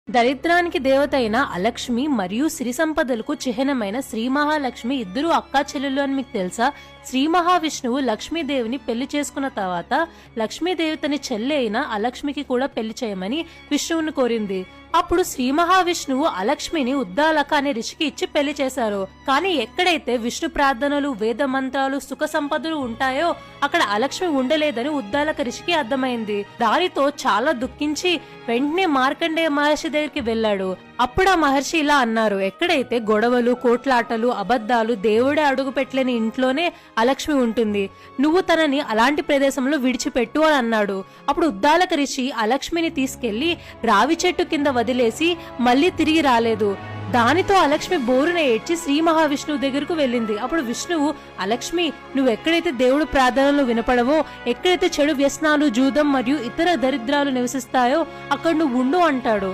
దరిద్రానికి దేవత అయిన అలక్ష్మి మరియు సిరి సంపదలకు చిహ్నమైన శ్రీ మహాలక్ష్మి ఇద్దరు అక్కా చెల్లెలు అని మీకు తెలుసా? శ్రీ మహావిష్ణువు లక్ష్మీదేవిని పెళ్లి చేసుకున్న తర్వాత లక్ష్మీదేవి తన చెల్లె అయిన అలక్ష్మికి కూడా పెళ్లి చేయమని విష్ణువుని కోరింది. అప్పుడు శ్రీ మహావిష్ణువు అలక్ష్మిని ఉద్దాలక అనే ఋషికి ఇచ్చి పెళ్లి చేశారు. కానీ ఎక్కడైతే విష్ణు ప్రార్థనలు, వేద మంత్రాలు, సుఖ సంపదలు ఉంటాయో అక్కడ అలక్ష్మి ఉండలేదని ఉద్దాలక ఋషికి అర్థమైంది. దానితో చాలా దుఃఖించి వెంటనే మార్కండేయ మహర్షి దగ్గరికి వెళ్ళాడు. అప్పుడు ఆ మహర్షి ఇలా అన్నారు, ఎక్కడైతే గొడవలు, కోట్లాటలు, అబద్ధాలు, దేవుడే అడుగు పెట్టలేని ఇంట్లోనే అలక్ష్మి ఉంటుంది. నువ్వు తనని అలాంటి ప్రదేశంలో విడిచిపెట్టు అని అన్నాడు. అప్పుడు ఉద్దాలక ఋషి అలక్ష్మిని తీసుకెళ్లి రావి చెట్టు కింద వదిలేసి మళ్లీ తిరిగి రాలేదు. దానితో అలక్ష్మి బోరున ఏడ్చి శ్రీ మహావిష్ణువు దగ్గరకు వెళ్ళింది. అప్పుడు విష్ణువు, అలక్ష్మి, నువ్వు ఎక్కడైతే దేవుడు ప్రార్థనలు వినపడవో, ఎక్కడైతే చెడు వ్యసనాలు, జూదం మరియు ఇతర దరిద్రాలు నివసిస్తాయో అక్కడ నువ్వు ఉండు అంటాడు.